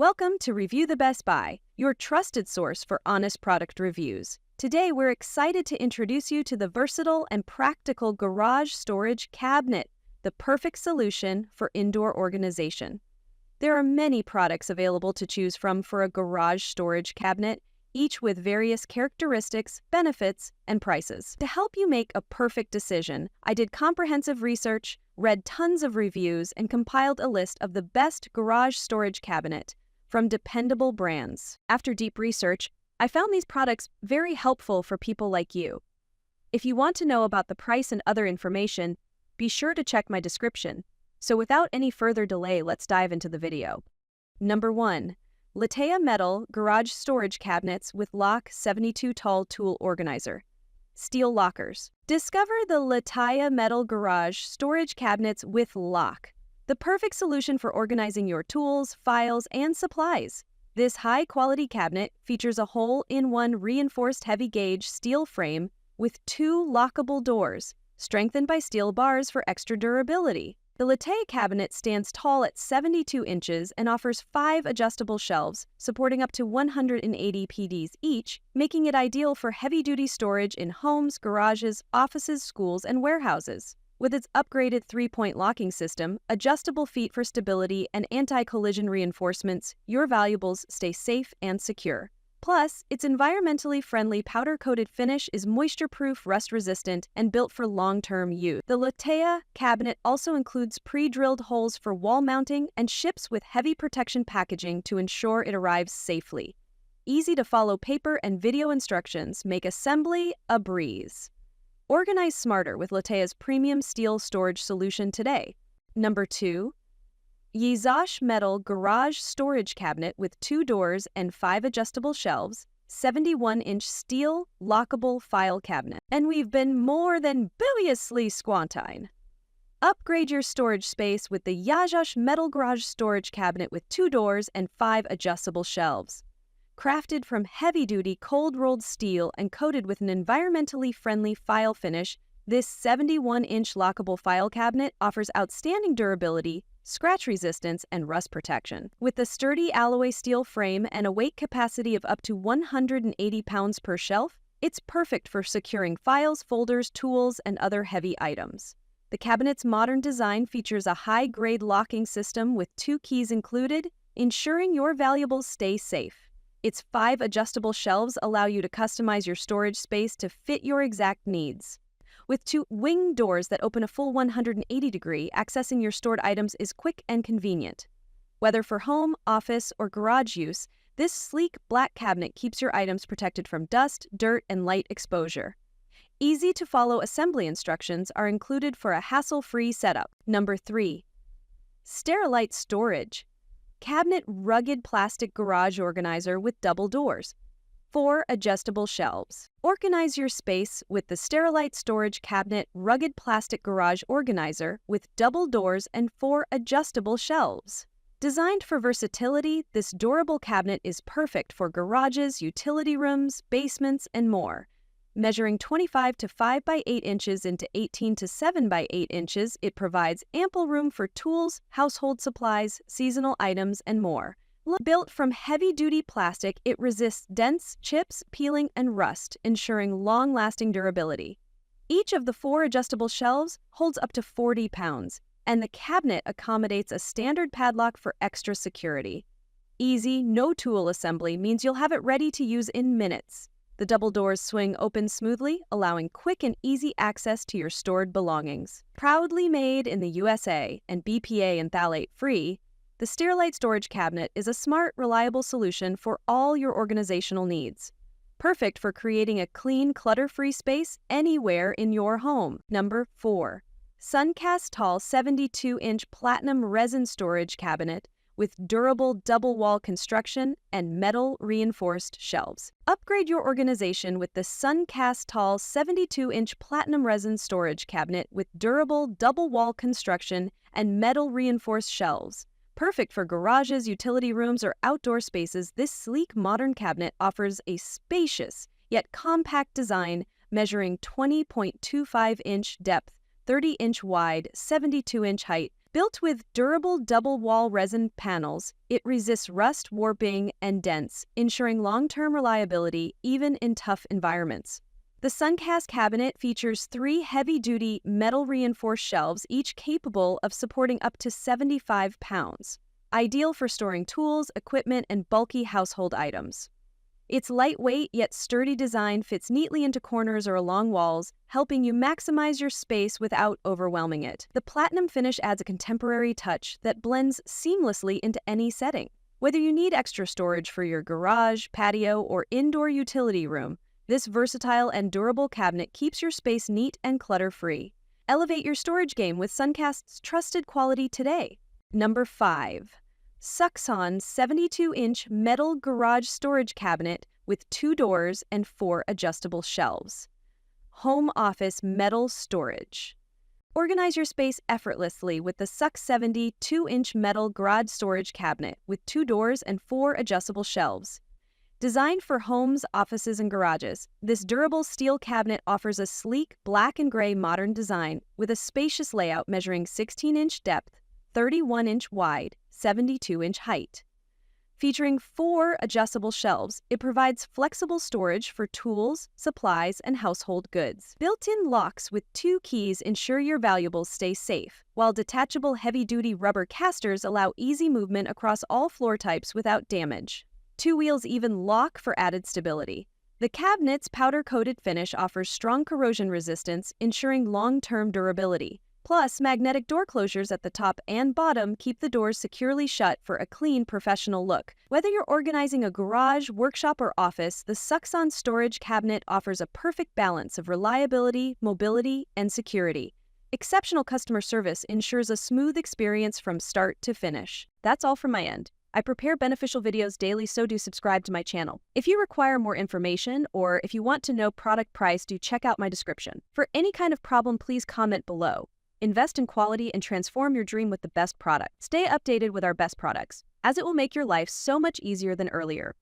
Welcome to Review the Best Buy, your trusted source for honest product reviews. Today, we're excited to introduce you to the versatile and practical garage storage cabinet, the perfect solution for indoor organization. There are many products available to choose from for a garage storage cabinet, each with various characteristics, benefits, and prices. To help you make a perfect decision, I did comprehensive research, read tons of reviews, and compiled a list of the best garage storage cabinet from dependable brands. After deep research, I found these products very helpful for people like you. If you want to know about the price and other information, be sure to check my description. So without any further delay, let's dive into the video. Number 1. Letaya Metal Garage Storage Cabinets with Lock 72 Tall Tool Organizer. Steel lockers. Discover the Letaya Metal Garage Storage Cabinets with Lock, the perfect solution for organizing your tools, files, and supplies. This high-quality cabinet features a hole-in-one reinforced heavy-gauge steel frame with 2 lockable doors, strengthened by steel bars for extra durability. The Lataya cabinet stands tall at 72 inches and offers 5 adjustable shelves, supporting up to 180 PDs each, making it ideal for heavy-duty storage in homes, garages, offices, schools, and warehouses. With its upgraded 3-point locking system, adjustable feet for stability, and anti-collision reinforcements, your valuables stay safe and secure. Plus, its environmentally friendly powder-coated finish is moisture-proof, rust-resistant, and built for long-term use. The Lataya cabinet also includes pre-drilled holes for wall mounting and ships with heavy protection packaging to ensure it arrives safely. Easy-to-follow paper and video instructions make assembly a breeze. Organize smarter with Lataya's premium steel storage solution today. Number 2. Yizosh Metal Garage Storage Cabinet with 2 doors and 5 adjustable shelves, 71-inch steel lockable file cabinet. And we've been more than biliously squantine. Upgrade your storage space with the Yizosh Metal Garage Storage Cabinet with 2 doors and 5 adjustable shelves. Crafted from heavy-duty cold-rolled steel and coated with an environmentally friendly file finish, this 71-inch lockable file cabinet offers outstanding durability, scratch resistance, and rust protection. With a sturdy alloy steel frame and a weight capacity of up to 180 pounds per shelf, it's perfect for securing files, folders, tools, and other heavy items. The cabinet's modern design features a high-grade locking system with 2 keys included, ensuring your valuables stay safe. Its 5 adjustable shelves allow you to customize your storage space to fit your exact needs. With 2 wing doors that open a full 180-degree, accessing your stored items is quick and convenient. Whether for home, office, or garage use, this sleek black cabinet keeps your items protected from dust, dirt, and light exposure. Easy-to-follow assembly instructions are included for a hassle-free setup. Number 3. Sterilite Storage Cabinet Rugged Plastic Garage Organizer with double doors. 4 adjustable shelves. Organize your space with the Sterilite Storage Cabinet Rugged Plastic Garage Organizer with double doors and 4 adjustable shelves. Designed for versatility, this durable cabinet is perfect for garages, utility rooms, basements, and more. Measuring 25 to 5 by 8 inches into 18 to 7 by 8 inches, it provides ample room for tools, household supplies, seasonal items, and more. Built from heavy-duty plastic, it resists dents, chips, peeling, and rust, ensuring long-lasting durability. Each of the 4 adjustable shelves holds up to 40 pounds, and the cabinet accommodates a standard padlock for extra security. Easy, no-tool assembly means you'll have it ready to use in minutes. The double doors swing open smoothly, allowing quick and easy access to your stored belongings. Proudly made in the USA and BPA and phthalate-free, the Sterilite Storage Cabinet is a smart, reliable solution for all your organizational needs. Perfect for creating a clean, clutter-free space anywhere in your home. Number 4. Suncast Tall 72-inch Platinum Resin Storage Cabinet with durable double-wall construction and metal reinforced shelves. Upgrade your organization with the Suncast Tall 72-inch Platinum Resin Storage Cabinet with durable double-wall construction and metal reinforced shelves. Perfect for garages, utility rooms, or outdoor spaces, this sleek modern cabinet offers a spacious yet compact design measuring 20.25-inch depth, 30-inch wide, 72-inch height, Built with durable double-wall resin panels, it resists rust, warping, and dents, ensuring long-term reliability even in tough environments. The Suncast cabinet features 3 heavy-duty metal-reinforced shelves, each capable of supporting up to 75 pounds, ideal for storing tools, equipment, and bulky household items. Its lightweight yet sturdy design fits neatly into corners or along walls, helping you maximize your space without overwhelming it. The platinum finish adds a contemporary touch that blends seamlessly into any setting. Whether you need extra storage for your garage, patio, or indoor utility room, this versatile and durable cabinet keeps your space neat and clutter-free. Elevate your storage game with Suncast's trusted quality today. Number 5. SUXXAN 72-inch metal garage storage cabinet with 2 doors and 4 adjustable shelves. Home office metal storage. Organize your space effortlessly with the SUXXAN 72-inch metal garage storage cabinet with 2 doors and 4 adjustable shelves. Designed for homes, offices, and garages, this durable steel cabinet offers a sleek black and gray modern design with a spacious layout measuring 16-inch depth, 31-inch wide, 72-inch height. Featuring 4 adjustable shelves, it provides flexible storage for tools, supplies, and household goods. Built-in locks with 2 keys ensure your valuables stay safe, while detachable heavy-duty rubber casters allow easy movement across all floor types without damage. 2 wheels even lock for added stability. The cabinet's powder-coated finish offers strong corrosion resistance, ensuring long-term durability. Plus, magnetic door closures at the top and bottom keep the doors securely shut for a clean, professional look. Whether you're organizing a garage, workshop, or office, the SUXXAN storage cabinet offers a perfect balance of reliability, mobility, and security. Exceptional customer service ensures a smooth experience from start to finish. That's all from my end. I prepare beneficial videos daily, so do subscribe to my channel. If you require more information or if you want to know product price, do check out my description. For any kind of problem, please comment below. Invest in quality and transform your dream with the best product. Stay updated with our best products, as it will make your life so much easier than earlier.